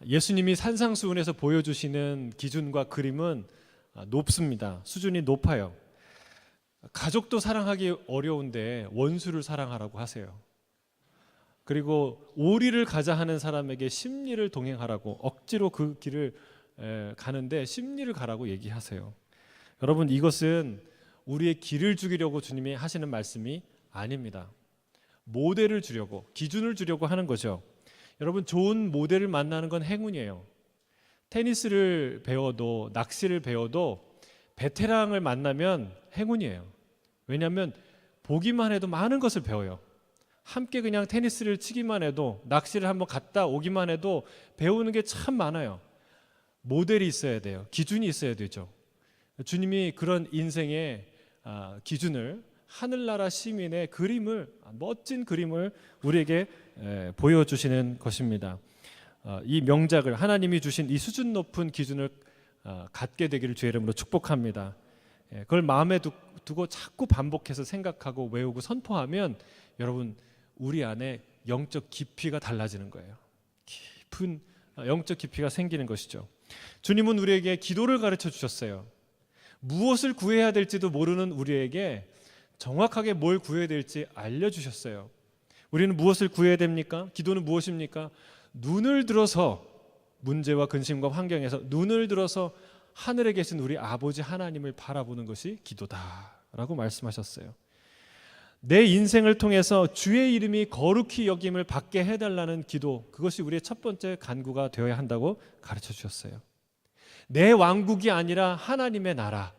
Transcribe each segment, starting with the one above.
예수님이 산상수훈에서 보여주시는 기준과 그림은 높습니다. 수준이 높아요. 가족도 사랑하기 어려운데 원수를 사랑하라고 하세요. 그리고 오리를 가자 하는 사람에게 십리를 동행하라고, 억지로 그 길을 가는데 십리를 가라고 얘기하세요. 여러분, 이것은 우리의 길을 죽이려고 주님이 하시는 말씀이 아닙니다. 모델을 주려고, 기준을 주려고 하는 거죠. 여러분, 좋은 모델을 만나는 건 행운이에요. 테니스를 배워도, 낚시를 배워도 베테랑을 만나면 행운이에요. 왜냐하면 보기만 해도 많은 것을 배워요. 함께 그냥 테니스를 치기만 해도, 낚시를 한번 갔다 오기만 해도 배우는 게 참 많아요. 모델이 있어야 돼요. 기준이 있어야 되죠. 주님이 그런 인생의 기준을, 하늘나라 시민의 그림을, 멋진 그림을 우리에게 보여주시는 것입니다. 이 명작을, 하나님이 주신 이 수준 높은 기준을 갖게 되기를 주의 이름으로 축복합니다. 그걸 마음에 두고 자꾸 반복해서 생각하고 외우고 선포하면 여러분, 우리 안에 영적 깊이가 달라지는 거예요. 깊은 영적 깊이가 생기는 것이죠. 주님은 우리에게 기도를 가르쳐 주셨어요. 무엇을 구해야 될지도 모르는 우리에게 정확하게 뭘 구해야 될지 알려주셨어요. 우리는 무엇을 구해야 됩니까? 기도는 무엇입니까? 눈을 들어서, 문제와 근심과 환경에서 눈을 들어서 하늘에 계신 우리 아버지 하나님을 바라보는 것이 기도다라고 말씀하셨어요. 내 인생을 통해서 주의 이름이 거룩히 여김을 받게 해달라는 기도, 그것이 우리의 첫 번째 간구가 되어야 한다고 가르쳐 주셨어요. 내 왕국이 아니라 하나님의 나라,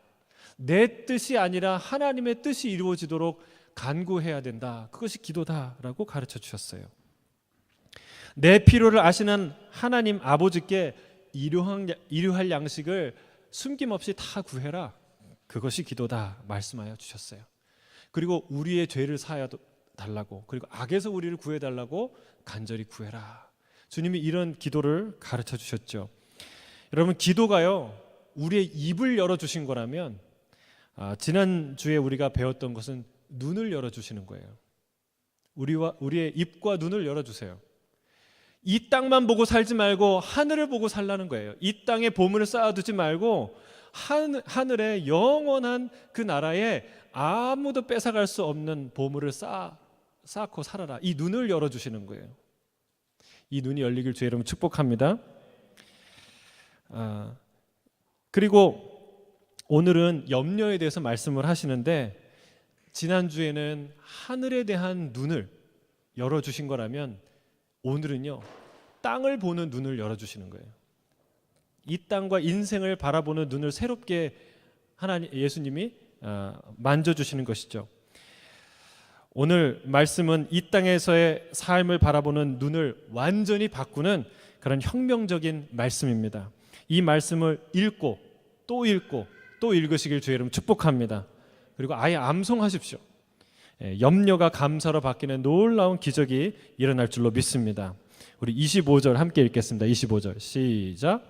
내 뜻이 아니라 하나님의 뜻이 이루어지도록 간구해야 된다. 그것이 기도다라고 가르쳐 주셨어요. 내 필요를 아시는 하나님 아버지께 일용할 양식을 숨김없이 다 구해라. 그것이 기도다 말씀하여 주셨어요. 그리고 우리의 죄를 사하여 달라고, 그리고 악에서 우리를 구해달라고 간절히 구해라. 주님이 이런 기도를 가르쳐 주셨죠. 여러분, 기도가요, 우리의 입을 열어주신 거라면 지난주에 우리가 배웠던 것은 눈을 열어주시는 거예요. 우리의 입과 눈을 열어주세요. 이 땅만 보고 살지 말고 하늘을 보고 살라는 거예요. 이 땅에 보물을 쌓아두지 말고 하늘에 영원한 그 나라에 아무도 뺏어갈 수 없는 보물을 쌓고 살아라. 이 눈을 열어주시는 거예요. 이 눈이 열리길 주의 이름으로 축복합니다. 그리고 오늘은 염려에 대해서 말씀을 하시는데, 지난주에는 하늘에 대한 눈을 열어주신 거라면 오늘은요, 땅을 보는 눈을 열어주시는 거예요. 이 땅과 인생을 바라보는 눈을 새롭게 예수님이 만져주시는 것이죠. 오늘 말씀은 이 땅에서의 삶을 바라보는 눈을 완전히 바꾸는 그런 혁명적인 말씀입니다. 이 말씀을 읽고 또 읽고 또 읽으시길 주의 이름 축복합니다. 그리고 아예 암송하십시오. 염려가 감사로 바뀌는 놀라운 기적이 일어날 줄로 믿습니다. 우리 25절 함께 읽겠습니다. 25절 시작.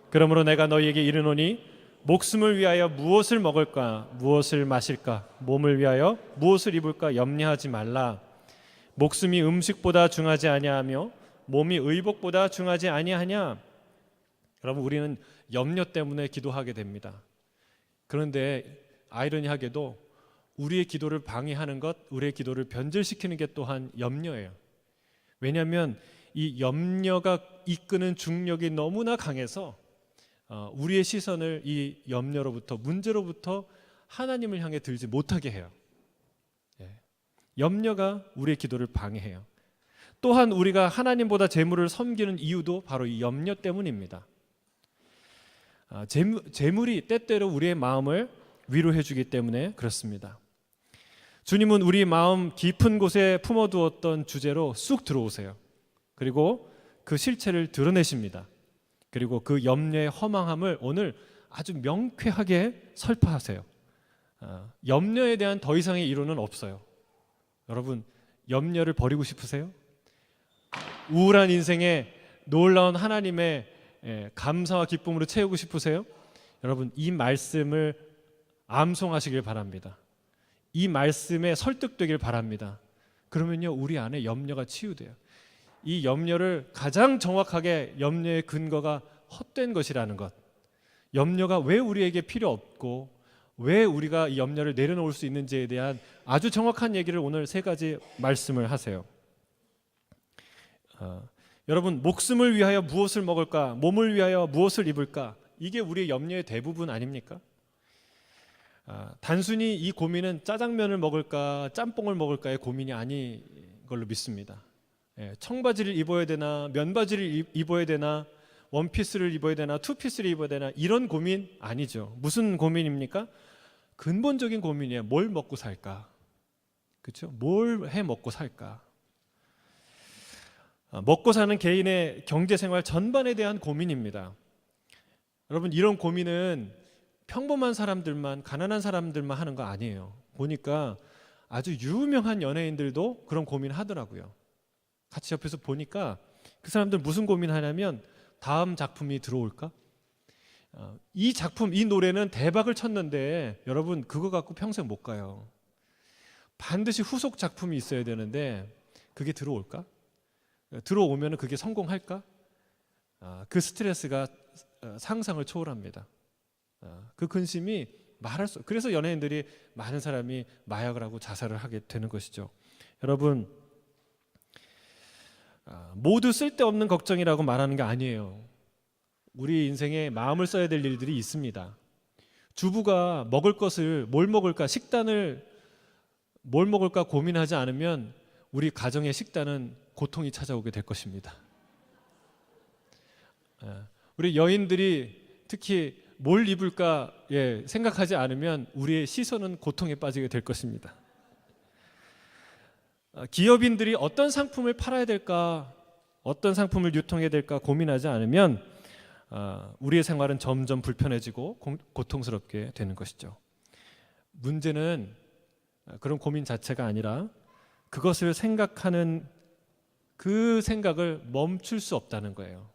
그러므로 내가 너희에게 이르노니 목숨을 위하여 무엇을 먹을까, 무엇을 마실까, 몸을 위하여 무엇을 입을까 염려하지 말라. 목숨이 음식보다 중하지 아니하며 몸이 의복보다 중하지 아니하냐. 여러분, 우리는 염려 때문에 기도하게 됩니다. 그런데 아이러니하게도 우리의 기도를 방해하는 것, 우리의 기도를 변질시키는 게 또한 염려예요. 왜냐하면 이 염려가 이끄는 중력이 너무나 강해서 우리의 시선을 이 염려로부터, 문제로부터 하나님을 향해 들지 못하게 해요. 염려가 우리의 기도를 방해해요. 또한 우리가 하나님보다 재물을 섬기는 이유도 바로 이 염려 때문입니다. 재물이 때때로 우리의 마음을 위로해 주기 때문에 그렇습니다. 주님은 우리 마음 깊은 곳에 품어두었던 주제로 쑥 들어오세요. 그리고 그 실체를 드러내십니다. 그리고 그 염려의 허망함을 오늘 아주 명쾌하게 설파하세요. 염려에 대한 더 이상의 이론은 없어요. 여러분, 염려를 버리고 싶으세요? 우울한 인생에 놀라운 하나님의 감사와 기쁨으로 채우고 싶으세요? 여러분, 이 말씀을 암송하시길 바랍니다. 이 말씀에 설득되길 바랍니다. 그러면요, 우리 안에 염려가 치유돼요. 이 염려를 가장 정확하게 염려의 근거가 헛된 것이라는 것, 염려가 왜 우리에게 필요 없고 왜 우리가 이 염려를 내려놓을 수 있는지에 대한 아주 정확한 얘기를 오늘 세 가지 말씀을 하세요. 여러분, 목숨을 위하여 무엇을 먹을까? 몸을 위하여 무엇을 입을까? 이게 우리의 염려의 대부분 아닙니까? 단순히 이 고민은 짜장면을 먹을까 짬뽕을 먹을까의 고민이 아닌 걸로 믿습니다. 청바지를 입어야 되나 면바지를 입어야 되나 원피스를 입어야 되나 투피스를 입어야 되나 이런 고민 아니죠. 무슨 고민입니까? 근본적인 고민이에요. 뭘 먹고 살까? 그렇죠? 뭘 해 먹고 살까? 먹고 사는 개인의 경제생활 전반에 대한 고민입니다. 여러분, 이런 고민은 평범한 사람들만, 가난한 사람들만 하는 거 아니에요. 보니까 아주 유명한 연예인들도 그런 고민을 하더라고요. 같이 옆에서 보니까 그 사람들 무슨 고민하냐면 다음 작품이 들어올까? 이 작품, 이 노래는 대박을 쳤는데 여러분 그거 갖고 평생 못 가요. 반드시 후속 작품이 있어야 되는데 그게 들어올까? 들어오면 그게 성공할까? 그 스트레스가 상상을 초월합니다. 그 근심이 말할 수, 그래서 연예인들이 많은 사람이 마약을 하고 자살을 하게 되는 것이죠. 여러분, 모두 쓸데없는 걱정이라고 말하는 게 아니에요. 우리 인생에 마음을 써야 될 일들이 있습니다. 주부가 먹을 것을 뭘 먹을까, 식단을 뭘 먹을까 고민하지 않으면 우리 가정의 식단은 고통이 찾아오게 될 것입니다. 우리 여인들이 특히 뭘 입을까 생각하지 않으면 우리의 시선은 고통에 빠지게 될 것입니다. 기업인들이 어떤 상품을 팔아야 될까, 어떤 상품을 유통해야 될까 고민하지 않으면 우리의 생활은 점점 불편해지고 고통스럽게 되는 것이죠. 문제는 그런 고민 자체가 아니라 그것을 생각하는 그 생각을 멈출 수 없다는 거예요.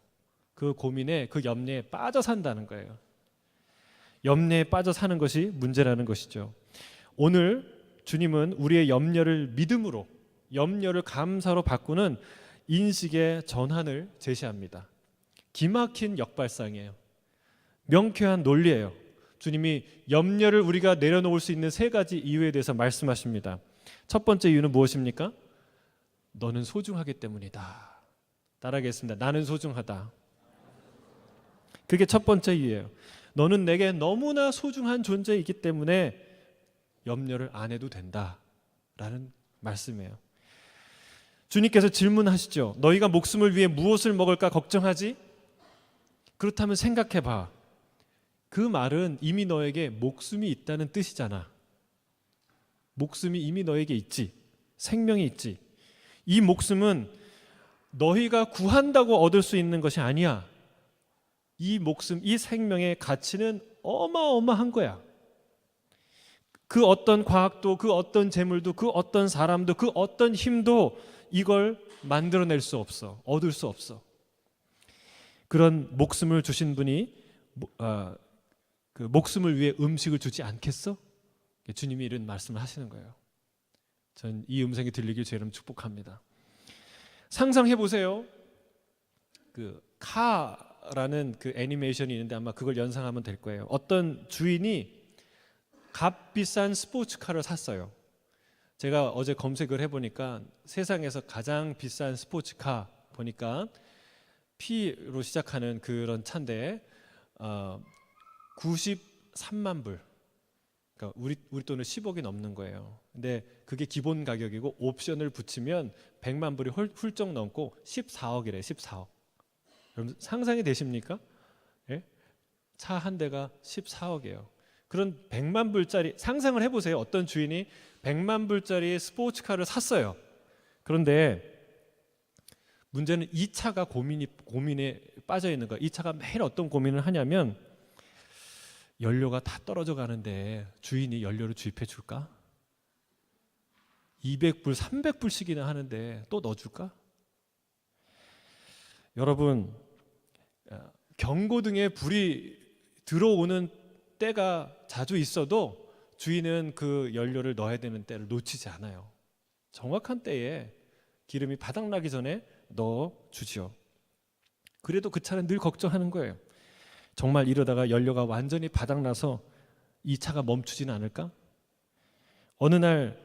그 고민에, 그 염려에 빠져 산다는 거예요. 염려에 빠져 사는 것이 문제라는 것이죠. 오늘 주님은 우리의 염려를 믿음으로, 염려를 감사로 바꾸는 인식의 전환을 제시합니다. 기막힌 역발상이에요. 명쾌한 논리예요. 주님이 염려를 우리가 내려놓을 수 있는 세 가지 이유에 대해서 말씀하십니다. 첫 번째 이유는 무엇입니까? 너는 소중하기 때문이다. 따라하겠습니다. 나는 소중하다. 그게 첫 번째 이유예요. 너는 내게 너무나 소중한 존재이기 때문에 염려를 안 해도 된다라는 말씀이에요. 주님께서 질문하시죠. 너희가 목숨을 위해 무엇을 먹을까 걱정하지? 그렇다면 생각해봐. 그 말은 이미 너에게 목숨이 있다는 뜻이잖아. 목숨이 이미 너에게 있지. 생명이 있지. 이 목숨은 너희가 구한다고 얻을 수 있는 것이 아니야. 이 목숨, 이 생명의 가치는 어마어마한 거야. 그 어떤 과학도, 그 어떤 재물도, 그 어떤 사람도, 그 어떤 힘도 이걸 만들어낼 수 없어. 얻을 수 없어. 그런 목숨을 주신 분이 그 목숨을 위해 음식을 주지 않겠어? 주님이 이런 말씀을 하시는 거예요. 전 이 음성이 들리길 제 이름 축복합니다. 상상해 보세요. 그 카라는 그 애니메이션이 있는데 아마 그걸 연상하면 될 거예요. 어떤 주인이 값비싼 스포츠카를 샀어요. 제가 어제 검색을 해보니까 세상에서 가장 비싼 스포츠카 보니까 P로 시작하는 그런 차인데 93만 불. 그러니까 우리 돈은 10억이 넘는 거예요. 근데 그게 기본 가격이고 옵션을 붙이면 100만 불이 훌쩍 넘고 14억이래. 14억. 여러분 상상이 되십니까? 예? 차 한 대가 14억이에요. 그런 100만 불짜리 상상을 해보세요. 어떤 주인이 100만 불짜리 스포츠카를 샀어요. 그런데 문제는 이 차가 고민에 빠져 있는 거예요. 이 차가 매일 어떤 고민을 하냐면 연료가 다 떨어져 가는데 주인이 연료를 주입해 줄까? 200불, 300불씩이나 하는데 또 넣어줄까? 여러분, 경고등에 불이 들어오는 때가 자주 있어도 주인은 그 연료를 넣어야 되는 때를 놓치지 않아요. 정확한 때에 기름이 바닥나기 전에 넣어 주지요. 그래도 그 차는 늘 걱정하는 거예요. 정말 이러다가 연료가 완전히 바닥나서 이 차가 멈추지는 않을까? 어느 날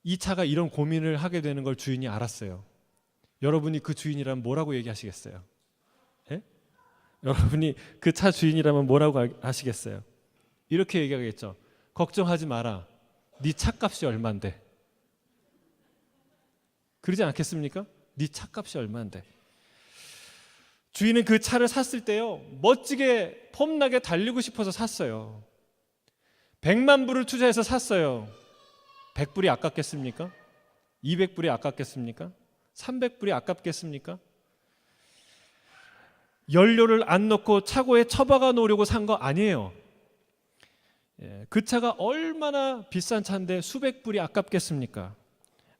이 차가 이런 고민을 하게 되는 걸 주인이 알았어요. 여러분이 그 주인이라면 뭐라고 얘기하시겠어요? 예? 여러분이 그 차 주인이라면 뭐라고 하시겠어요? 이렇게 얘기하겠죠. 걱정하지 마라. 네 차값이 얼만데. 그러지 않겠습니까? 네 차값이 얼만데. 주인은 그 차를 샀을 때요, 멋지게 폼나게 달리고 싶어서 샀어요. 100만 불을 투자해서 샀어요. 100불이 아깝겠습니까? 200불이 아깝겠습니까? 300불이 아깝겠습니까? 연료를 안 넣고 차고에 처박아 놓으려고 산 거 아니에요. 그 차가 얼마나 비싼 차인데 수백 불이 아깝겠습니까?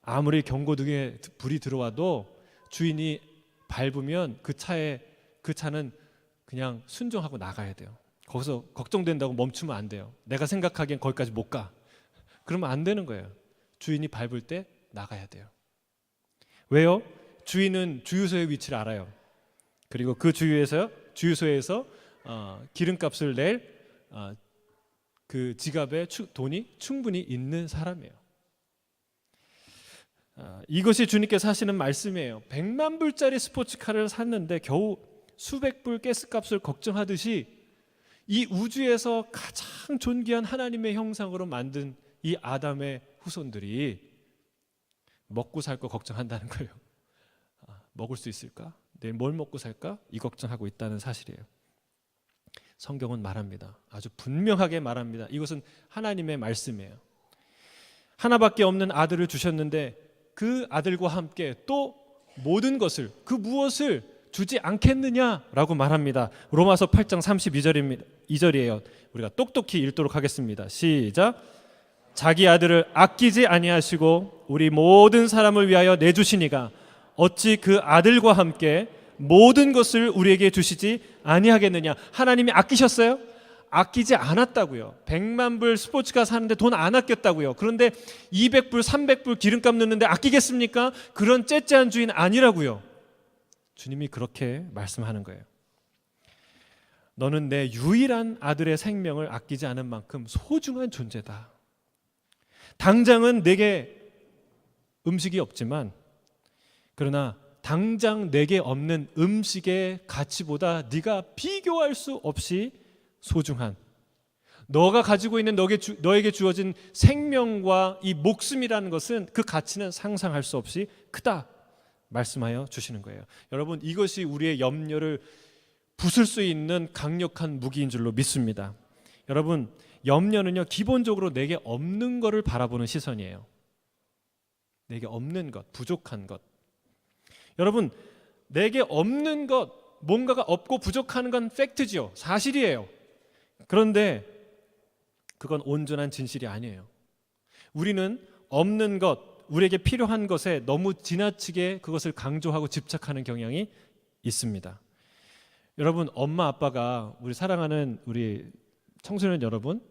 아무리 경고등에 불이 들어와도 주인이 밟으면 그 차는 그냥 순종하고 나가야 돼요. 거기서 걱정된다고 멈추면 안 돼요. 내가 생각하기엔 거기까지 못 가. 그러면 안 되는 거예요. 주인이 밟을 때 나가야 돼요. 왜요? 주인은 주유소의 위치를 알아요. 그리고 그 주유소에서 기름값을 낼 그 지갑에 돈이 충분히 있는 사람이에요. 이것이 주님께서 하시는 말씀이에요. 100만 불짜리 스포츠카를 샀는데 겨우 수백 불 가스값을 걱정하듯이 이 우주에서 가장 존귀한 하나님의 형상으로 만든 이 아담의 후손들이 먹고 살 거 걱정한다는 거예요. 먹을 수 있을까? 내일 뭘 먹고 살까? 이 걱정하고 있다는 사실이에요. 성경은 말합니다. 아주 분명하게 말합니다. 이것은 하나님의 말씀이에요. 하나밖에 없는 아들을 주셨는데 그 아들과 함께 또 모든 것을, 그 무엇을 주지 않겠느냐라고 말합니다. 로마서 8장 32절이에요. 우리가 똑똑히 읽도록 하겠습니다. 시작. 자기 아들을 아끼지 아니하시고 우리 모든 사람을 위하여 내주시니가 어찌 그 아들과 함께 모든 것을 우리에게 주시지 아니하겠느냐. 하나님이 아끼셨어요? 아끼지 않았다고요. 100만 불 스포츠카 사는데 돈 안 아꼈다고요. 그런데 200불, 300불 기름값 넣는데 아끼겠습니까? 그런 째째한 주인 아니라고요. 주님이 그렇게 말씀하는 거예요. 너는 내 유일한 아들의 생명을 아끼지 않은 만큼 소중한 존재다. 당장은 내게 음식이 없지만, 그러나 당장 내게 없는 음식의 가치보다 네가 비교할 수 없이 소중한, 너가 가지고 있는 너에게 주어진 생명과 이 목숨이라는 것은 그 가치는 상상할 수 없이 크다 말씀하여 주시는 거예요. 여러분, 이것이 우리의 염려를 부술 수 있는 강력한 무기인 줄로 믿습니다. 여러분, 염려는요, 기본적으로 내게 없는 것을 바라보는 시선이에요. 내게 없는 것, 부족한 것. 여러분, 내게 없는 것, 뭔가가 없고 부족한 건 팩트지요. 사실이에요. 그런데 그건 온전한 진실이 아니에요. 우리는 없는 것, 우리에게 필요한 것에 너무 지나치게 그것을 강조하고 집착하는 경향이 있습니다. 여러분, 엄마 아빠가, 우리 사랑하는 우리 청소년 여러분,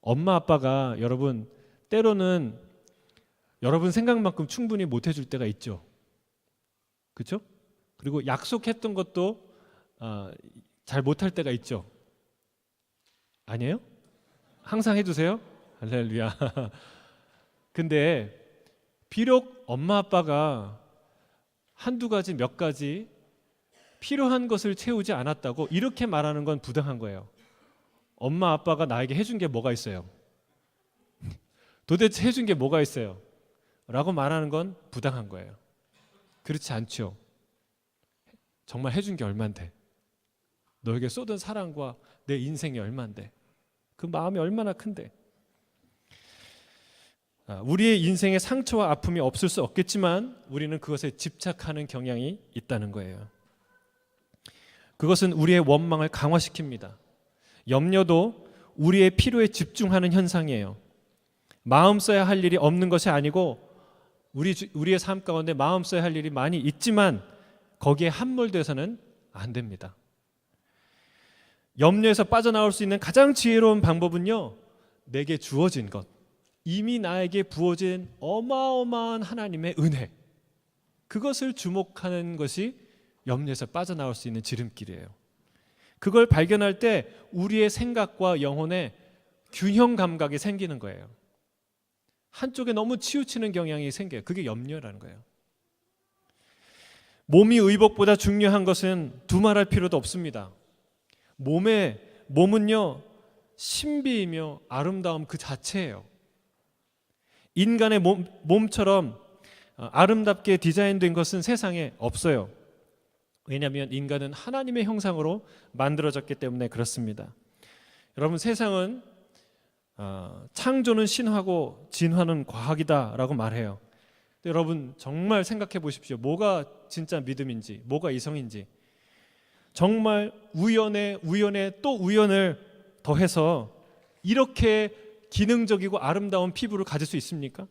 엄마 아빠가 여러분 때로는 여러분 생각만큼 충분히 못 해줄 때가 있죠. 그렇죠? 그리고 약속했던 것도 잘 못할 때가 있죠. 아니에요? 항상 해주세요. 할렐루야. 근데 비록 엄마 아빠가 한두 가지, 몇 가지 필요한 것을 채우지 않았다고 이렇게 말하는 건 부당한 거예요. 엄마 아빠가 나에게 해준 게 뭐가 있어요? 도대체 해준 게 뭐가 있어요? 라고 말하는 건 부당한 거예요. 그렇지 않죠. 정말 해준 게 얼만데, 너에게 쏟은 사랑과 내 인생이 얼만데, 그 마음이 얼마나 큰데. 우리의 인생에 상처와 아픔이 없을 수 없겠지만 우리는 그것에 집착하는 경향이 있다는 거예요. 그것은 우리의 원망을 강화시킵니다. 염려도 우리의 필요에 집중하는 현상이에요. 마음 써야 할 일이 없는 것이 아니고 우리의 삶 가운데 마음 써야 할 일이 많이 있지만 거기에 함몰돼서는 안 됩니다. 염려에서 빠져나올 수 있는 가장 지혜로운 방법은요, 내게 주어진 것, 이미 나에게 부어진 어마어마한 하나님의 은혜, 그것을 주목하는 것이 염려에서 빠져나올 수 있는 지름길이에요. 그걸 발견할 때 우리의 생각과 영혼에 균형 감각이 생기는 거예요. 한쪽에 너무 치우치는 경향이 생겨요. 그게 염려라는 거예요. 몸이 의복보다 중요한 것은 두말할 필요도 없습니다. 몸은요, 신비이며 아름다움 그 자체예요. 인간의 몸처럼 아름답게 디자인된 것은 세상에 없어요. 왜냐하면 인간은 하나님의 형상으로 만들어졌기 때문에 그렇습니다. 여러분, 세상은 창조는 신화고 진화는 과학이다라고 말해요. 여러분 정말 생각해 보십시오. 뭐가 진짜 믿음인지, 뭐가 이성인지. 정말 우연에 또 우연을 더해서 이렇게 기능적이고 아름다운 피부를 가질 수 있습니까?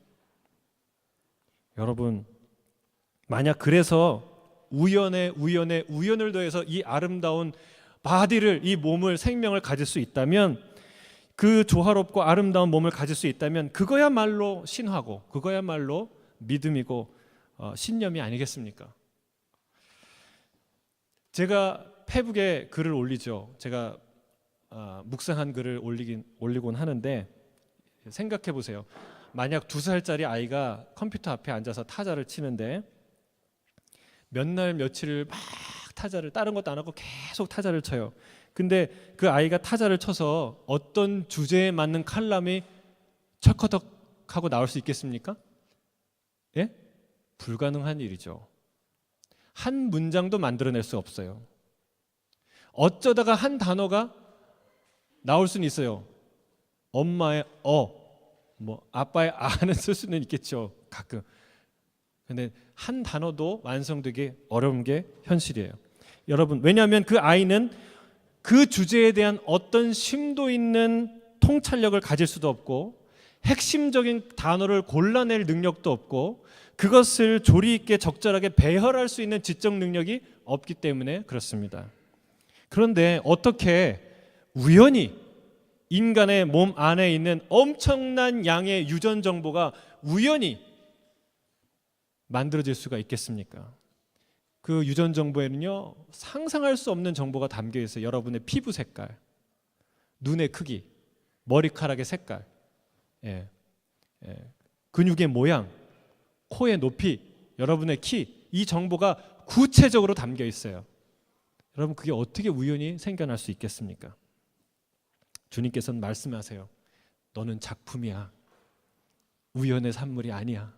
여러분, 만약 그래서 우연에 우연을 더해서 이 아름다운 바디를, 이 몸을, 생명을 가질 수 있다면, 그 조화롭고 아름다운 몸을 가질 수 있다면 그거야말로 신화고 그거야말로 믿음이고 신념이 아니겠습니까? 제가 페북에 글을 올리죠. 제가 묵상한 글을 올리곤 하는데, 생각해 보세요. 만약 2살짜리 아이가 컴퓨터 앞에 앉아서 타자를 치는데 몇 날 며칠을 막 타자를, 다른 것도 안 하고 계속 타자를 쳐요. 근데 그 아이가 타자를 쳐서 어떤 주제에 맞는 칼럼이 철커덕 하고 나올 수 있겠습니까? 예? 불가능한 일이죠. 한 문장도 만들어낼 수 없어요. 어쩌다가 한 단어가 나올 수는 있어요. 엄마의 아빠의 아는 쓸 수는 있겠죠, 가끔. 근데 한 단어도 완성되기 어려운 게 현실이에요. 여러분, 왜냐하면 그 아이는 그 주제에 대한 어떤 심도 있는 통찰력을 가질 수도 없고, 핵심적인 단어를 골라낼 능력도 없고, 그것을 조리 있게 적절하게 배열할 수 있는 지적 능력이 없기 때문에 그렇습니다. 그런데 어떻게 우연히 인간의 몸 안에 있는 엄청난 양의 유전 정보가 우연히 만들어질 수가 있겠습니까? 그 유전 정보에는요, 상상할 수 없는 정보가 담겨 있어요. 여러분의 피부 색깔, 눈의 크기, 머리카락의 색깔, 근육의 모양, 코의 높이, 여러분의 키, 이 정보가 구체적으로 담겨 있어요. 여러분, 그게 어떻게 우연히 생겨날 수 있겠습니까? 주님께서는 말씀하세요. 너는 작품이야. 우연의 산물이 아니야.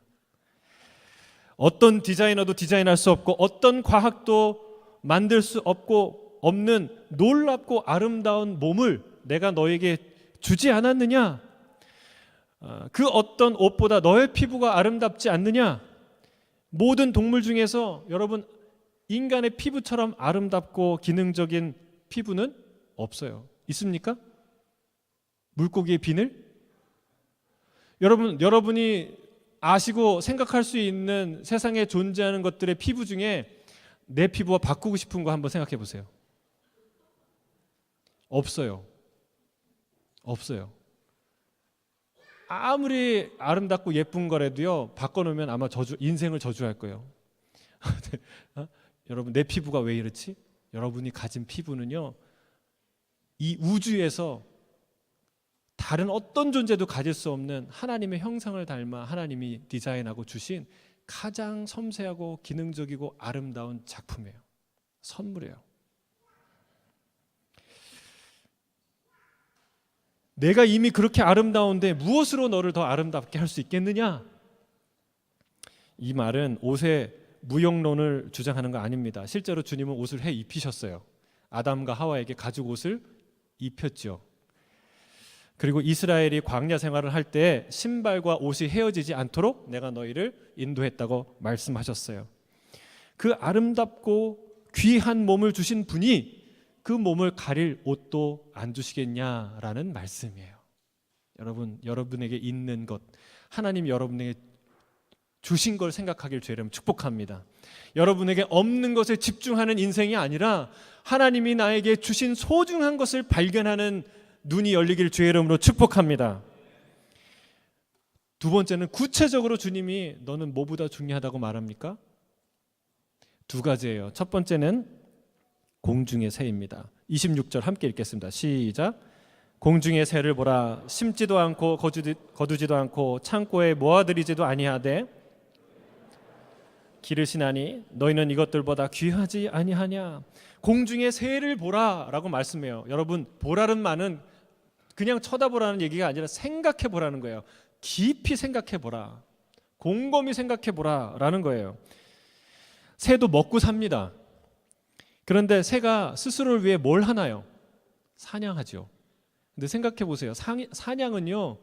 어떤 디자이너도 디자인할 수 없고, 어떤 과학도 만들 수 없는 놀랍고 아름다운 몸을 내가 너에게 주지 않았느냐? 그 어떤 옷보다 너의 피부가 아름답지 않느냐? 모든 동물 중에서 여러분, 인간의 피부처럼 아름답고 기능적인 피부는 없어요. 있습니까? 물고기의 비늘? 여러분이 아시고 생각할 수 있는 세상에 존재하는 것들의 피부 중에 내 피부와 바꾸고 싶은 거 한번 생각해 보세요. 없어요. 아무리 아름답고 예쁜 거라도요, 바꿔놓으면 아마 인생을 저주할 거예요. 여러분, 내 피부가 왜 이렇지? 여러분이 가진 피부는요, 이 우주에서 다른 어떤 존재도 가질 수 없는 하나님의 형상을 닮아 하나님이 디자인하고 주신 가장 섬세하고 기능적이고 아름다운 작품이에요. 선물이에요. 내가 이미 그렇게 아름다운데 무엇으로 너를 더 아름답게 할 수 있겠느냐? 이 말은 옷의 무용론을 주장하는 거 아닙니다. 실제로 주님은 옷을 해 입히셨어요. 아담과 하와에게 가죽 옷을 입혔죠. 그리고 이스라엘이 광야 생활을 할 때 신발과 옷이 헤어지지 않도록 내가 너희를 인도했다고 말씀하셨어요. 그 아름답고 귀한 몸을 주신 분이 그 몸을 가릴 옷도 안 주시겠냐라는 말씀이에요. 여러분에게 있는 것, 하나님 여러분에게 주신 걸 생각하길 주의 이름 축복합니다. 여러분에게 없는 것에 집중하는 인생이 아니라 하나님이 나에게 주신 소중한 것을 발견하는 눈이 열리길 주의 이름으로 축복합니다. 두 번째는 구체적으로 주님이 너는 뭐보다 중요하다고 말합니까? 두 가지예요. 첫 번째는 공중의 새입니다. 26절 함께 읽겠습니다. 시작. 공중의 새를 보라. 심지도 않고 거두지도 않고 창고에 모아들이지도 아니하되 기르시나니 너희는 이것들보다 귀하지 아니하냐. 공중의 새를 보라라고 말씀해요. 여러분, 보라는 말은 그냥 쳐다보라는 얘기가 아니라 생각해 보라는 거예요. 깊이 생각해 보라. 곰곰이 생각해 보라라는 거예요. 새도 먹고 삽니다. 그런데 새가 스스로를 위해 뭘 하나요? 사냥하죠. 근데 생각해 보세요. 사냥은요,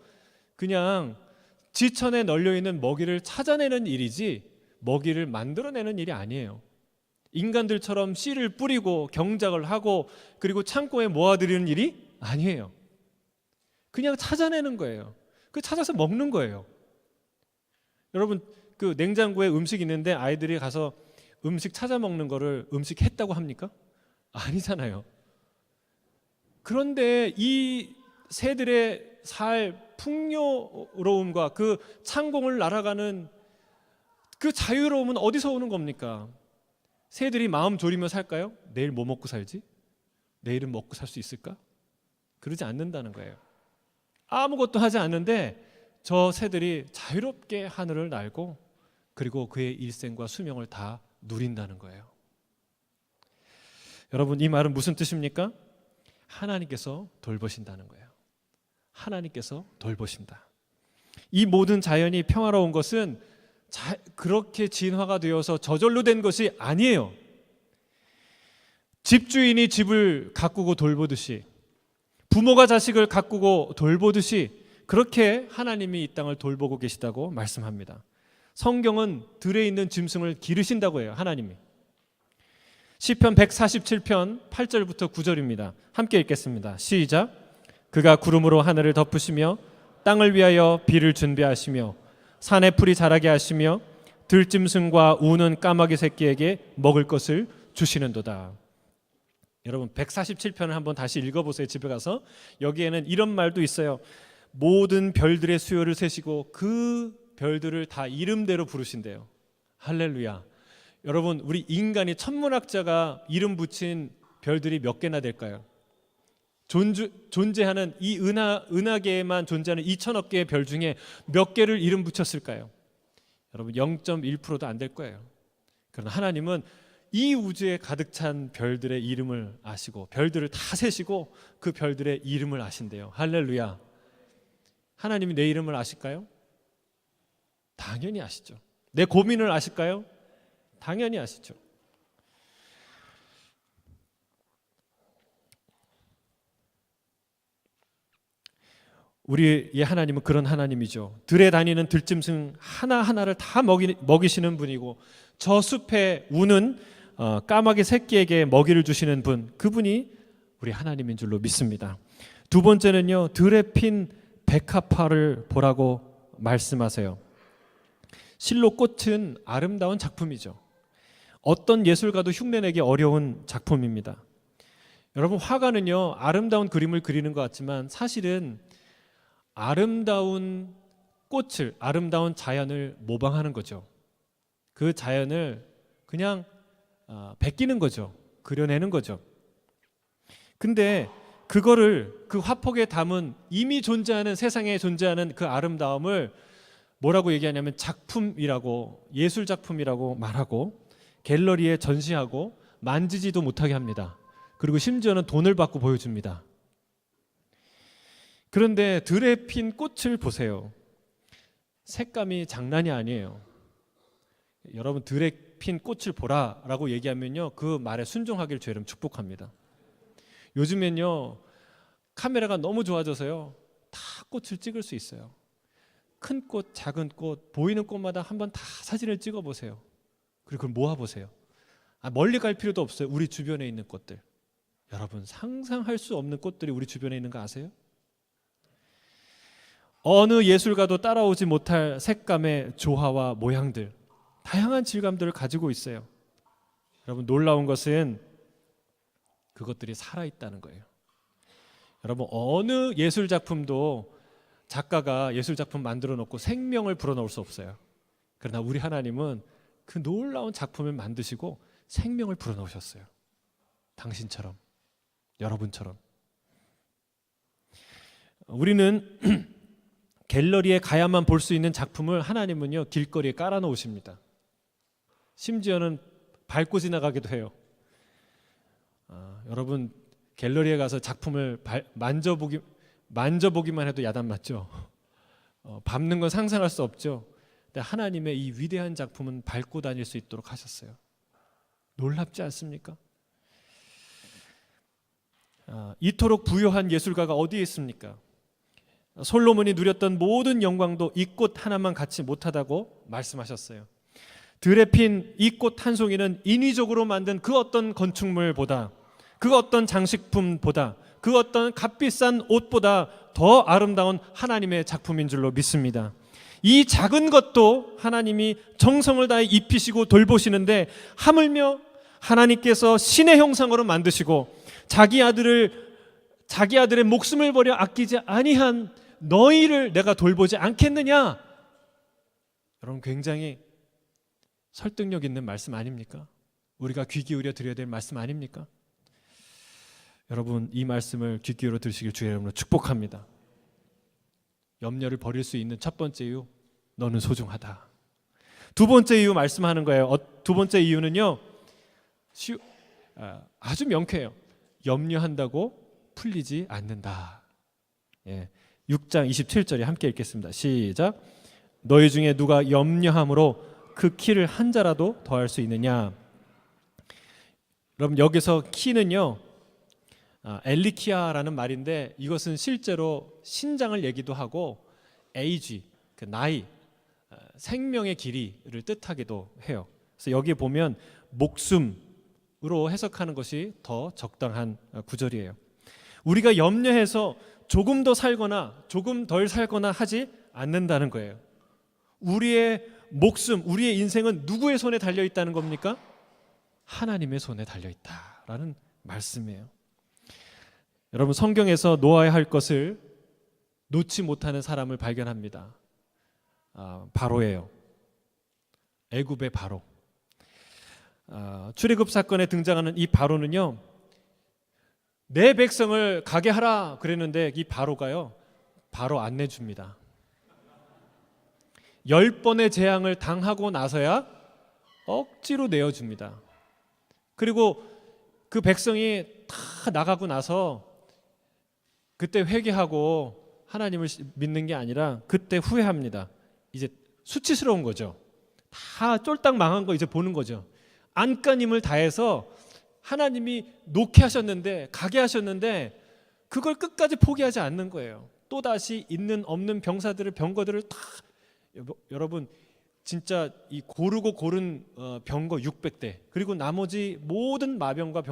그냥 지천에 널려 있는 먹이를 찾아내는 일이지 먹이를 만들어내는 일이 아니에요. 인간들처럼 씨를 뿌리고 경작을 하고 그리고 창고에 모아들이는 일이 아니에요. 그냥 찾아내는 거예요. 그 찾아서 먹는 거예요. 여러분, 그 냉장고에 음식 있는데 아이들이 가서 음식 찾아 먹는 거를 음식 했다고 합니까? 아니잖아요. 그런데 이 새들의 살 풍요로움과 그 창공을 날아가는 그 자유로움은 어디서 오는 겁니까? 새들이 마음 졸이며 살까요? 내일 뭐 먹고 살지? 내일은 먹고 살 수 있을까? 그러지 않는다는 거예요. 아무것도 하지 않는데 저 새들이 자유롭게 하늘을 날고 그리고 그의 일생과 수명을 다 누린다는 거예요. 여러분, 이 말은 무슨 뜻입니까? 하나님께서 돌보신다는 거예요. 하나님께서 돌보신다. 이 모든 자연이 평화로운 것은 그렇게 진화가 되어서 저절로 된 것이 아니에요. 집주인이 집을 가꾸고 돌보듯이, 부모가 자식을 가꾸고 돌보듯이 그렇게 하나님이 이 땅을 돌보고 계시다고 말씀합니다. 성경은 들에 있는 짐승을 기르신다고 해요. 하나님이. 시편 147편 8절부터 9절입니다. 함께 읽겠습니다. 시작. 그가 구름으로 하늘을 덮으시며 땅을 위하여 비를 준비하시며 산의 풀이 자라게 하시며 들짐승과 우는 까마귀 새끼에게 먹을 것을 주시는도다. 여러분, 147편을 한번 다시 읽어보세요. 집에 가서. 여기에는 이런 말도 있어요. 모든 별들의 수요를 세시고 그 별들을 다 이름대로 부르신대요. 할렐루야. 여러분, 우리 인간이 천문학자가 이름 붙인 별들이 몇 개나 될까요? 존재하는 이 은하계에만 존재하는 2천억 개의 별 중에 몇 개를 이름 붙였을까요? 여러분, 0.1%도 안 될 거예요. 그러나 하나님은 이 우주에 가득 찬 별들의 이름을 아시고 별들을 다 세시고 그 별들의 이름을 아신대요. 할렐루야. 하나님이 내 이름을 아실까요? 당연히 아시죠. 내 고민을 아실까요? 당연히 아시죠. 우리의 하나님은 그런 하나님이죠. 들에 다니는 들짐승 하나하나를 다 먹이시는 분이고 저 숲에 우는 까마귀 새끼에게 먹이를 주시는 분, 그분이 우리 하나님인 줄로 믿습니다. 두 번째는요, 들에 핀 백합화를 보라고 말씀하세요. 실로 꽃은 아름다운 작품이죠. 어떤 예술가도 흉내내기 어려운 작품입니다. 여러분, 화가는요, 아름다운 그림을 그리는 것 같지만 사실은 아름다운 꽃을, 아름다운 자연을 모방하는 거죠. 그 자연을 그냥 베끼는 거죠. 그려내는 거죠. 근데 그거를 그 화폭에 담은 이미 존재하는, 세상에 존재하는 그 아름다움을 뭐라고 얘기하냐면 작품이라고, 예술 작품이라고 말하고 갤러리에 전시하고 만지지도 못하게 합니다. 그리고 심지어는 돈을 받고 보여줍니다. 그런데 들에 핀 꽃을 보세요. 색감이 장난이 아니에요. 여러분, 들에 핀 꽃을 보라라고 얘기하면요, 그 말에 순종하기를 주 이름 축복합니다. 요즘엔요, 카메라가 너무 좋아져서요, 다 꽃을 찍을 수 있어요. 큰 꽃, 작은 꽃, 보이는 꽃마다 한번 다 사진을 찍어 보세요. 그리고 그걸 모아 보세요. 멀리 갈 필요도 없어요. 우리 주변에 있는 꽃들. 여러분, 상상할 수 없는 꽃들이 우리 주변에 있는 거 아세요? 어느 예술가도 따라오지 못할 색감의 조화와 모양들, 다양한 질감들을 가지고 있어요. 여러분, 놀라운 것은 그것들이 살아있다는 거예요. 여러분, 어느 예술 작품도 작가가 예술 작품 만들어 놓고 생명을 불어넣을 수 없어요. 그러나 우리 하나님은 그 놀라운 작품을 만드시고 생명을 불어넣으셨어요. 당신처럼, 여러분처럼. 우리는 갤러리에 가야만 볼 수 있는 작품을 하나님은요 길거리에 깔아놓으십니다. 심지어는 밟고 지나가기도 해요. 여러분 갤러리에 가서 작품을 만져보기만 해도 야단 맞죠. 밟는 건 상상할 수 없죠. 근데 하나님의 이 위대한 작품은 밟고 다닐 수 있도록 하셨어요. 놀랍지 않습니까? 이토록 부요한 예술가가 어디에 있습니까? 솔로몬이 누렸던 모든 영광도 이 꽃 하나만 갖지 못하다고 말씀하셨어요. 들에 핀 이 꽃 한 송이는 인위적으로 만든 그 어떤 건축물보다, 그 어떤 장식품보다, 그 어떤 값비싼 옷보다 더 아름다운 하나님의 작품인 줄로 믿습니다. 이 작은 것도 하나님이 정성을 다해 입히시고 돌보시는데, 하물며 하나님께서 신의 형상으로 만드시고 자기 아들의 목숨을 버려 아끼지 아니한 너희를 내가 돌보지 않겠느냐? 여러분 굉장히 설득력 있는 말씀 아닙니까? 우리가 귀 기울여 드려야 될 말씀 아닙니까? 여러분 이 말씀을 귀 기울여 들으시길 주의 이름으로 축복합니다. 염려를 버릴 수 있는 첫 번째 이유, 너는 소중하다. 두 번째 이유 말씀하는 거예요. 두 번째 이유는요 아주 명쾌해요. 염려한다고 풀리지 않는다. 6장 27절에 함께 읽겠습니다. 시작. 너희 중에 누가 염려함으로 그 키를 한 자라도 더할 수 있느냐? 여러분 여기서 키는요 엘리키아라는 말인데, 이것은 실제로 신장을 얘기도 하고 에이지, 그 나이, 생명의 길이를 뜻하기도 해요. 그래서 여기에 보면 목숨으로 해석하는 것이 더 적당한 구절이에요. 우리가 염려해서 조금 더 살거나 조금 덜 살거나 하지 않는다는 거예요. 우리의 목숨, 우리의 인생은 누구의 손에 달려 있다는 겁니까? 하나님의 손에 달려 있다라는 말씀이에요. 여러분 성경에서 놓아야 할 것을 놓지 못하는 사람을 발견합니다. 바로예요. 애굽의 바로. 출애굽 사건에 등장하는 이 바로는요, 내 백성을 가게 하라 그랬는데 이 바로가요 바로 안 내줍니다. 10번의 재앙을 당하고 나서야 억지로 내어줍니다. 그리고 그 백성이 다 나가고 나서 그때 회개하고 하나님을 믿는 게 아니라 그때 후회합니다. 이제 수치스러운 거죠. 다 쫄딱 망한 거 이제 보는 거죠. 안간힘을 다해서 하나님이 놓게 하셨는데, 가게 하셨는데 그걸 끝까지 포기하지 않는 거예요. 또다시 있는 없는 병거들을 다, 여러분 진짜 이 고르고 고른 병거 600대, 그리고 나머지 모든 마병과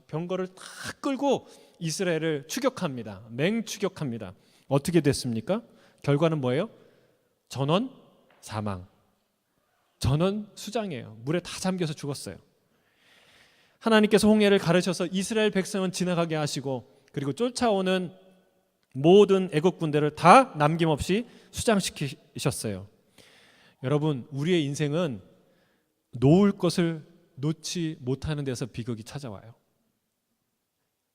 병거를 다 끌고 이스라엘을 추격합니다. 맹추격합니다. 어떻게 됐습니까? 결과는 뭐예요? 전원 사망, 전원 수장이에요. 물에 다 잠겨서 죽었어요. 하나님께서 홍해를 가르셔서 이스라엘 백성은 지나가게 하시고, 그리고 쫓아오는 모든 애국 군대를 다 남김없이 수장시키셨어요. 여러분 우리의 인생은 놓을 것을 놓지 못하는 데서 비극이 찾아와요.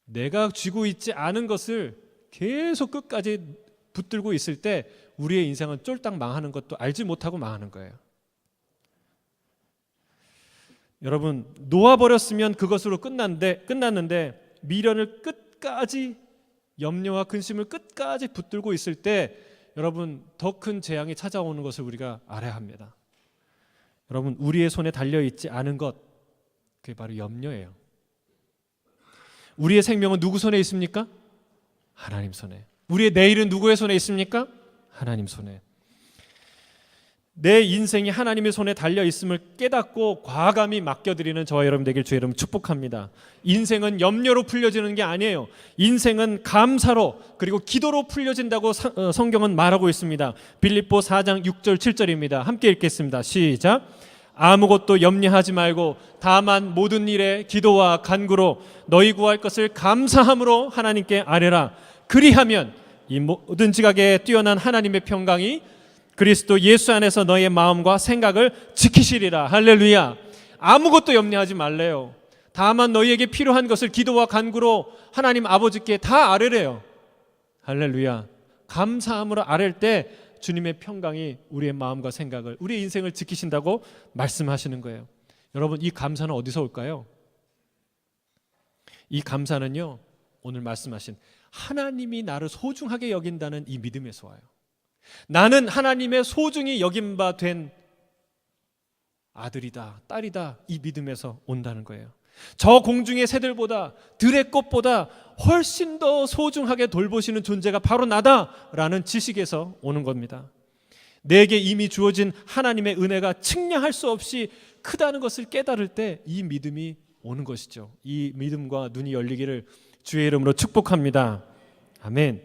내가 쥐고 있지 않은 것을 계속 끝까지 붙들고 있을 때 우리의 인생은 쫄딱 망하는 것도 알지 못하고 망하는 거예요. 여러분 놓아버렸으면 그것으로 끝났는데 미련을 끝까지, 염려와 근심을 끝까지 붙들고 있을 때 여러분 더 큰 재앙이 찾아오는 것을 우리가 알아야 합니다. 여러분 우리의 손에 달려있지 않은 것, 그게 바로 염려예요. 우리의 생명은 누구 손에 있습니까? 하나님 손에. 우리의 내일은 누구의 손에 있습니까? 하나님 손에. 내 인생이 하나님의 손에 달려있음을 깨닫고 과감히 맡겨드리는 저와 여러분 되길 주의 이름 축복합니다. 인생은 염려로 풀려지는 게 아니에요. 인생은 감사로 그리고 기도로 풀려진다고 성경은 말하고 있습니다. 빌립보 4장 6절 7절입니다. 함께 읽겠습니다. 시작. 아무것도 염려하지 말고 다만 모든 일에 기도와 간구로 너희 구할 것을 감사함으로 하나님께 아뢰라. 그리하면 이 모든 지각에 뛰어난 하나님의 평강이 그리스도 예수 안에서 너의 마음과 생각을 지키시리라. 할렐루야. 아무것도 염려하지 말래요. 다만 너희에게 필요한 것을 기도와 간구로 하나님 아버지께 다 아뢰래요. 할렐루야. 감사함으로 아랠 때 주님의 평강이 우리의 마음과 생각을, 우리의 인생을 지키신다고 말씀하시는 거예요. 여러분, 이 감사는 어디서 올까요? 이 감사는요, 오늘 말씀하신 하나님이 나를 소중하게 여긴다는 이 믿음에서 와요. 나는 하나님의 소중히 여긴 바 된 아들이다, 딸이다, 이 믿음에서 온다는 거예요. 저 공중의 새들보다, 들의 꽃보다 훨씬 더 소중하게 돌보시는 존재가 바로 나다라는 지식에서 오는 겁니다. 내게 이미 주어진 하나님의 은혜가 측량할 수 없이 크다는 것을 깨달을 때 이 믿음이 오는 것이죠. 이 믿음과 눈이 열리기를 주의 이름으로 축복합니다. 아멘.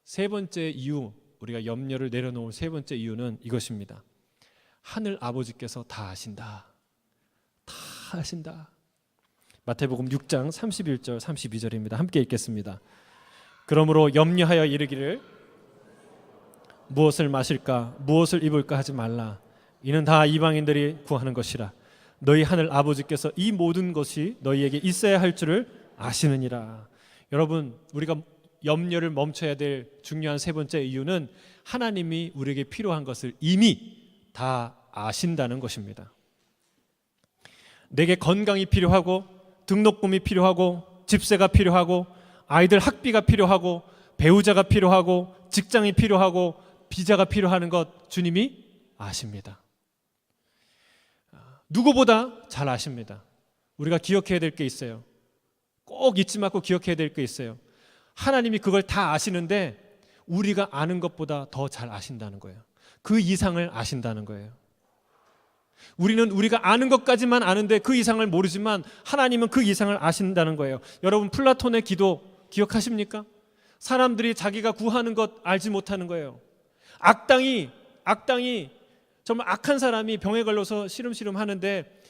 세 번째 이유, 우리가 염려를 내려놓을 세 번째 이유는 이것입니다. 하늘 아버지께서 다 아신다. 다 아신다. 마태복음 6장 31절 32절입니다. 함께 읽겠습니다. 그러므로 염려하여 이르기를 무엇을 마실까 무엇을 입을까 하지 말라. 이는 다 이방인들이 구하는 것이라. 너희 하늘 아버지께서 이 모든 것이 너희에게 있어야 할 줄을 아시느니라. 여러분, 우리가 염려를 멈춰야 될 중요한 세 번째 이유는 하나님이 우리에게 필요한 것을 이미 다 아신다는 것입니다. 내게 건강이 필요하고 등록금이 필요하고 집세가 필요하고 아이들 학비가 필요하고 배우자가 필요하고 직장이 필요하고 비자가 필요한 것 주님이 아십니다. 누구보다 잘 아십니다. 우리가 기억해야 될 게 있어요. 꼭 잊지 말고 기억해야 될 게 있어요. 하나님이 그걸 다 아시는데 우리가 아는 것보다 더 잘 아신다는 거예요. 그 이상을 아신다는 거예요. 우리는 우리가 아는 것까지만 아는데 그 이상을 모르지만 하나님은 그 이상을 아신다는 거예요. 여러분, 플라톤의 기도 기억하십니까? 사람들이 자기가 구하는 것 알지 못하는 거예요. 악당이 정말 악한 사람이 병에 걸려서 시름시름 하는데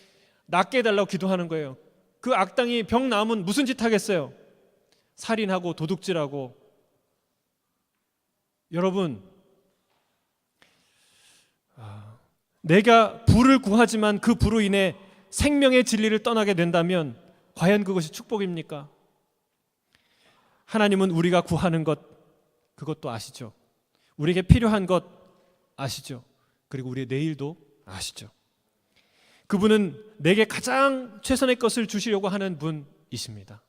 낫게 해달라고 기도하는 거예요. 그 악당이 병 나으면 무슨 짓 하겠어요? 살인하고 도둑질하고. 여러분, 내가 부를 구하지만 그 부로 인해 생명의 진리를 떠나게 된다면 과연 그것이 축복입니까? 하나님은 우리가 구하는 것, 그것도 아시죠. 우리에게 필요한 것 아시죠. 그리고 우리의 내일도 아시죠. 그분은 내게 가장 최선의 것을 주시려고 하는 분이십니다.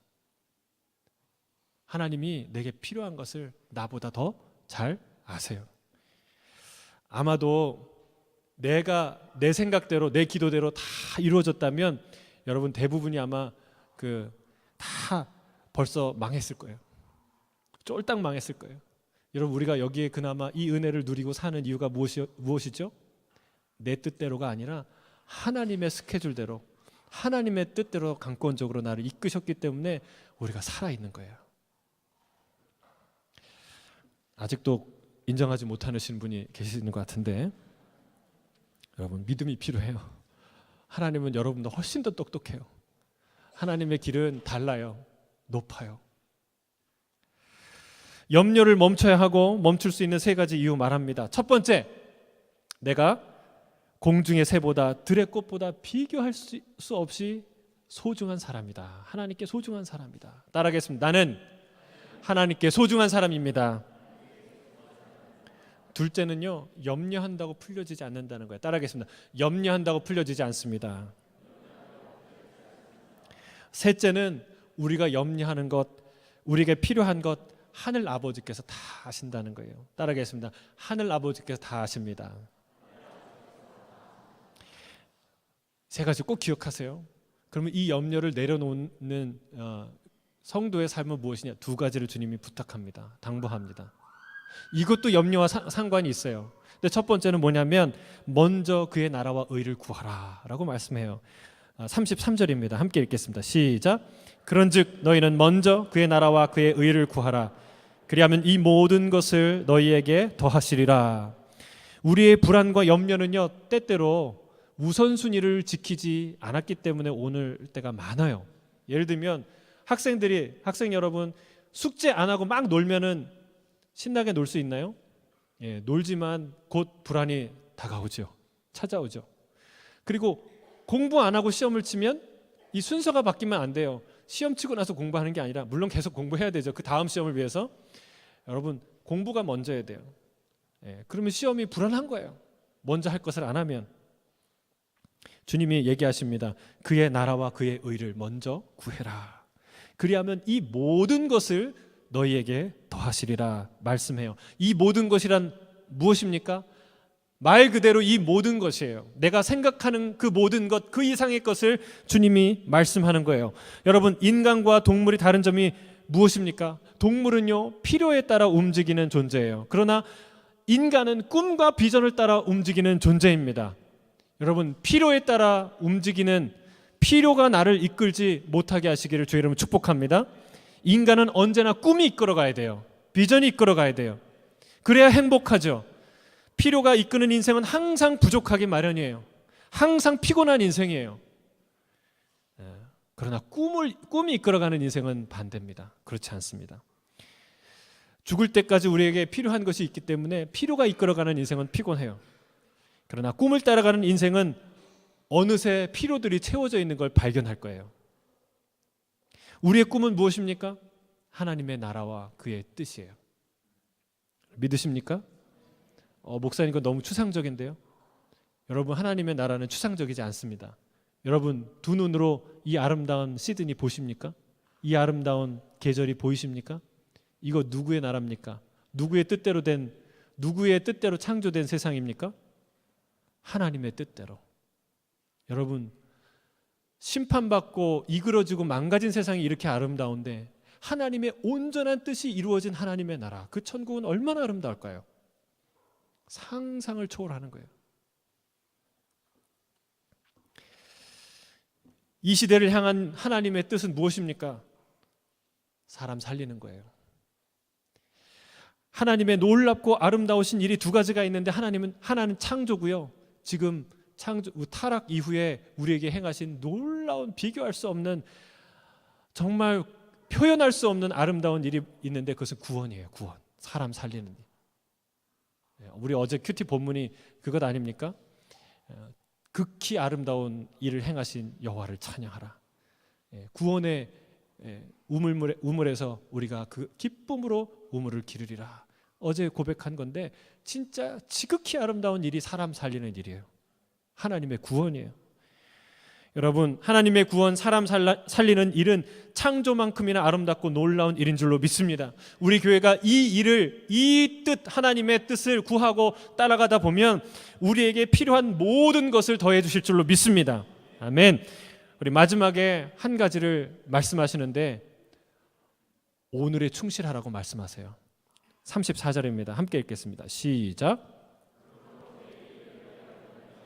하나님이 내게 필요한 것을 나보다 더 잘 아세요. 아마도 내가 내 생각대로 내 기도대로 다 이루어졌다면 여러분 대부분이 아마 다 벌써 망했을 거예요. 쫄딱 망했을 거예요. 여러분, 우리가 여기에 그나마 이 은혜를 누리고 사는 이유가 무엇이죠? 내 뜻대로가 아니라 하나님의 스케줄대로, 하나님의 뜻대로 강권적으로 나를 이끄셨기 때문에 우리가 살아있는 거예요. 아직도 인정하지 못하시는 분이 계시는 것 같은데, 여러분, 믿음이 필요해요. 하나님은 여러분보다 훨씬 더 똑똑해요. 하나님의 길은 달라요. 높아요. 염려를 멈춰야 하고 멈출 수 있는 세 가지 이유 말합니다. 첫 번째, 내가 공중의 새보다 들의 꽃보다 비교할 수 없이 소중한 사람이다. 하나님께 소중한 사람이다. 따라하겠습니다. 나는 하나님께 소중한 사람입니다. 둘째는요, 염려한다고 풀려지지 않는다는 거예요. 따라하겠습니다. 염려한다고 풀려지지 않습니다. 셋째는 우리가 염려하는 것, 우리에게 필요한 것 하늘 아버지께서 다 아신다는 거예요. 따라하겠습니다. 하늘 아버지께서 다 아십니다. 세 가지 꼭 기억하세요. 그러면 이 염려를 내려놓는 성도의 삶은 무엇이냐? 두 가지를 주님이 부탁합니다. 당부합니다. 이것도 염려와 상관이 있어요. 근데 첫 번째는 뭐냐면 먼저 그의 나라와 의를 구하라 라고 말씀해요. 33절입니다. 함께 읽겠습니다. 시작. 그런즉 너희는 먼저 그의 나라와 그의 의를 구하라. 그리하면 이 모든 것을 너희에게 더하시리라. 우리의 불안과 염려는요, 때때로 우선순위를 지키지 않았기 때문에 오늘 때가 많아요. 예를 들면 학생 여러분, 숙제 안 하고 막 놀면은 신나게 놀 수 있나요? 놀지만 곧 불안이 다가오죠. 찾아오죠. 그리고 공부 안 하고 시험을 치면 이 순서가 바뀌면 안 돼요. 시험 치고 나서 공부하는 게 아니라, 물론 계속 공부해야 되죠. 그 다음 시험을 위해서. 여러분, 공부가 먼저야 돼요. 그러면 시험이 불안한 거예요. 먼저 할 것을 안 하면. 주님이 얘기하십니다. 그의 나라와 그의 의를 먼저 구해라. 그리하면 이 모든 것을 너희에게 더하시리라 말씀해요. 이 모든 것이란 무엇입니까? 말 그대로 이 모든 것이에요. 내가 생각하는 그 모든 것, 그 이상의 것을 주님이 말씀하는 거예요. 여러분, 인간과 동물이 다른 점이 무엇입니까? 동물은요, 필요에 따라 움직이는 존재예요. 그러나 인간은 꿈과 비전을 따라 움직이는 존재입니다. 여러분, 필요에 따라 움직이는, 필요가 나를 이끌지 못하게 하시기를 주의 이름으로 축복합니다. 인간은 언제나 꿈이 이끌어 가야 돼요. 비전이 이끌어 가야 돼요. 그래야 행복하죠. 필요가 이끄는 인생은 항상 부족하기 마련이에요. 항상 피곤한 인생이에요. 그러나 꿈이 이끌어가는 인생은 반대입니다. 그렇지 않습니다. 죽을 때까지 우리에게 필요한 것이 있기 때문에 필요가 이끌어가는 인생은 피곤해요. 그러나 꿈을 따라가는 인생은 어느새 필요들이 채워져 있는 걸 발견할 거예요. 우리의 꿈은 무엇입니까? 하나님의 나라와 그의 뜻이에요. 믿으십니까? 목사님, 이거 너무 추상적인데요. 여러분, 하나님의 나라는 추상적이지 않습니다. 여러분, 두 눈으로 이 아름다운 시드니 보십니까? 이 아름다운 계절이 보이십니까? 이거 누구의 나라입니까? 누구의 뜻대로 창조된 세상입니까? 하나님의 뜻대로. 여러분, 심판받고 이그러지고 망가진 세상이 이렇게 아름다운데 하나님의 온전한 뜻이 이루어진 하나님의 나라, 그 천국은 얼마나 아름다울까요? 상상을 초월하는 거예요. 이 시대를 향한 하나님의 뜻은 무엇입니까? 사람 살리는 거예요. 하나님의 놀랍고 아름다우신 일이 두 가지가 있는데, 하나는 창조고요. 지금 타락 이후에 우리에게 행하신 놀라운, 비교할 수 없는, 정말 표현할 수 없는 아름다운 일이 있는데, 그것은 구원이에요. 구원. 사람 살리는 일. 우리 어제 큐티 본문이 그것 아닙니까? 극히 아름다운 일을 행하신 여호와를 찬양하라. 구원의 우물에서 우리가 그 기쁨으로 우물을 기르리라. 어제 고백한 건데, 진짜 지극히 아름다운 일이 사람 살리는 일이에요. 하나님의 구원이에요. 여러분, 하나님의 구원, 사람 살리는 일은 창조만큼이나 아름답고 놀라운 일인 줄로 믿습니다. 우리 교회가 이 뜻, 하나님의 뜻을 구하고 따라가다 보면 우리에게 필요한 모든 것을 더해 주실 줄로 믿습니다. 아멘. 우리 마지막에 한 가지를 말씀하시는데, 오늘에 충실하라고 말씀하세요. 34절입니다. 함께 읽겠습니다. 시작.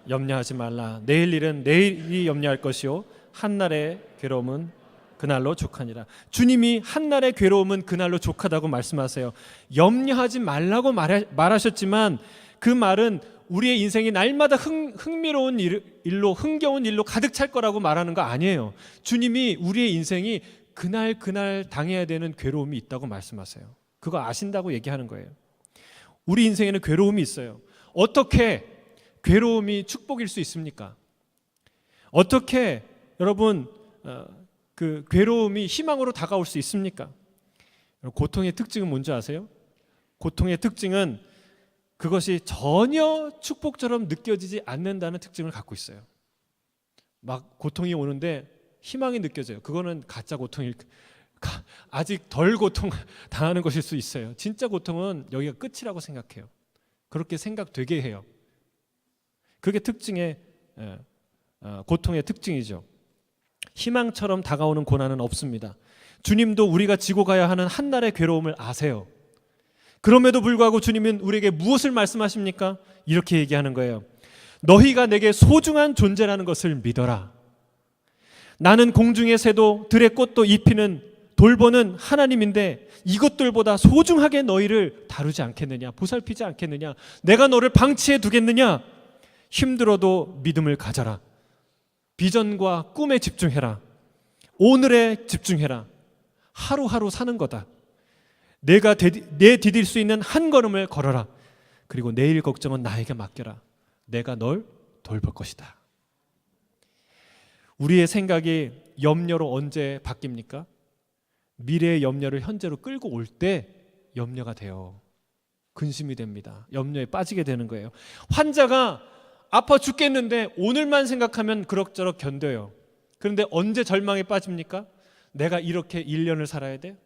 염려하지 말라. 내일 일은 내일이 염려할 것이요 한날의 괴로움은 그날로 족하니라. 주님이 한날의 괴로움은 그날로 족하다고 말씀하세요. 염려하지 말라고 말하셨지만, 그 말은 우리의 인생이 날마다 흥미로운 일로, 흥겨운 일로 가득 찰 거라고 말하는 거 아니에요. 주님이 우리의 인생이 그날 당해야 되는 괴로움이 있다고 말씀하세요. 그거 아신다고 얘기하는 거예요. 우리 인생에는 괴로움이 있어요. 어떻게 괴로움이 축복일 수 있습니까? 어떻게 여러분 그 괴로움이 희망으로 다가올 수 있습니까? 고통의 특징은 뭔지 아세요? 고통의 특징은 그것이 전혀 축복처럼 느껴지지 않는다는 특징을 갖고 있어요. 막 고통이 오는데 희망이 느껴져요. 그거는 가짜 고통일, 아직 덜 고통 당하는 것일 수 있어요. 진짜 고통은 여기가 끝이라고 생각해요. 그렇게 생각되게 해요. 그게 고통의 특징이죠. 희망처럼 다가오는 고난은 없습니다. 주님도 우리가 지고 가야 하는 한날의 괴로움을 아세요. 그럼에도 불구하고 주님은 우리에게 무엇을 말씀하십니까? 이렇게 얘기하는 거예요. 너희가 내게 소중한 존재라는 것을 믿어라. 나는 공중의 새도 들의 꽃도 입히는 돌보는 하나님인데, 이것들보다 소중하게 너희를 다루지 않겠느냐? 보살피지 않겠느냐? 내가 너를 방치해 두겠느냐? 힘들어도 믿음을 가져라. 비전과 꿈에 집중해라. 오늘에 집중해라. 하루하루 사는 거다. 내가 디딜 수 있는 한 걸음을 걸어라. 그리고 내일 걱정은 나에게 맡겨라. 내가 널 돌볼 것이다. 우리의 생각이 염려로 언제 바뀝니까? 미래의 염려를 현재로 끌고 올 때 염려가 돼요. 근심이 됩니다. 염려에 빠지게 되는 거예요. 환자가 아파 죽겠는데 오늘만 생각하면 그럭저럭 견뎌요. 그런데 언제 절망에 빠집니까? 내가 이렇게 1년을 살아야 돼?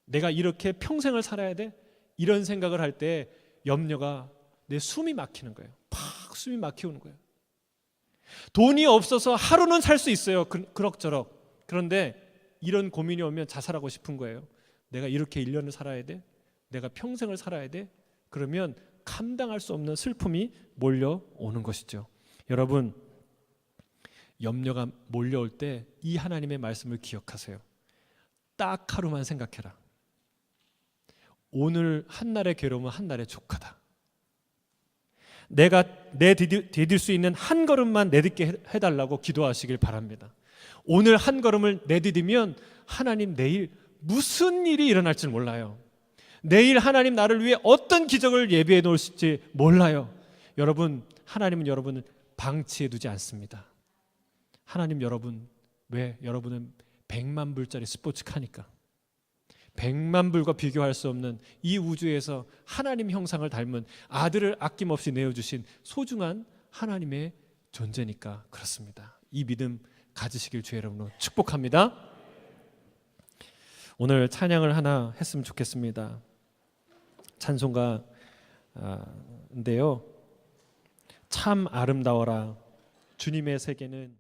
내가 이렇게 평생을 살아야 돼? 이런 생각을 할 때 염려가 내 숨이 막히는 거예요. 팍 숨이 막히는 거예요. 돈이 없어서 하루는 살 수 있어요. 그럭저럭. 그런데 이런 고민이 오면 자살하고 싶은 거예요. 내가 이렇게 1년을 살아야 돼? 내가 평생을 살아야 돼? 그러면 감당할 수 없는 슬픔이 몰려오는 것이죠. 여러분, 염려가 몰려올 때 이 하나님의 말씀을 기억하세요. 딱 하루만 생각해라. 오늘 한날의 괴로움은 한날의 족하다. 내가 내디딜 수 있는 한 걸음만 내딛게 해달라고 기도하시길 바랍니다. 오늘 한 걸음을 내디디면 하나님 내일 무슨 일이 일어날지 몰라요. 내일 하나님 나를 위해 어떤 기적을 예비해 놓으실지 몰라요. 여러분, 하나님은 여러분을 방치해 두지 않습니다. 하나님 여러분, 왜? 여러분은 100만 불짜리 스포츠카니까. 100만 불과 비교할 수 없는 이 우주에서 하나님 형상을 닮은 아들을 아낌없이 내어주신 소중한 하나님의 존재니까 그렇습니다. 이 믿음 가지시길 주의 이름으로 축복합니다. 오늘 찬양을 하나 했으면 좋겠습니다. 찬송가인데요. 참 아름다워라 주님의 세계는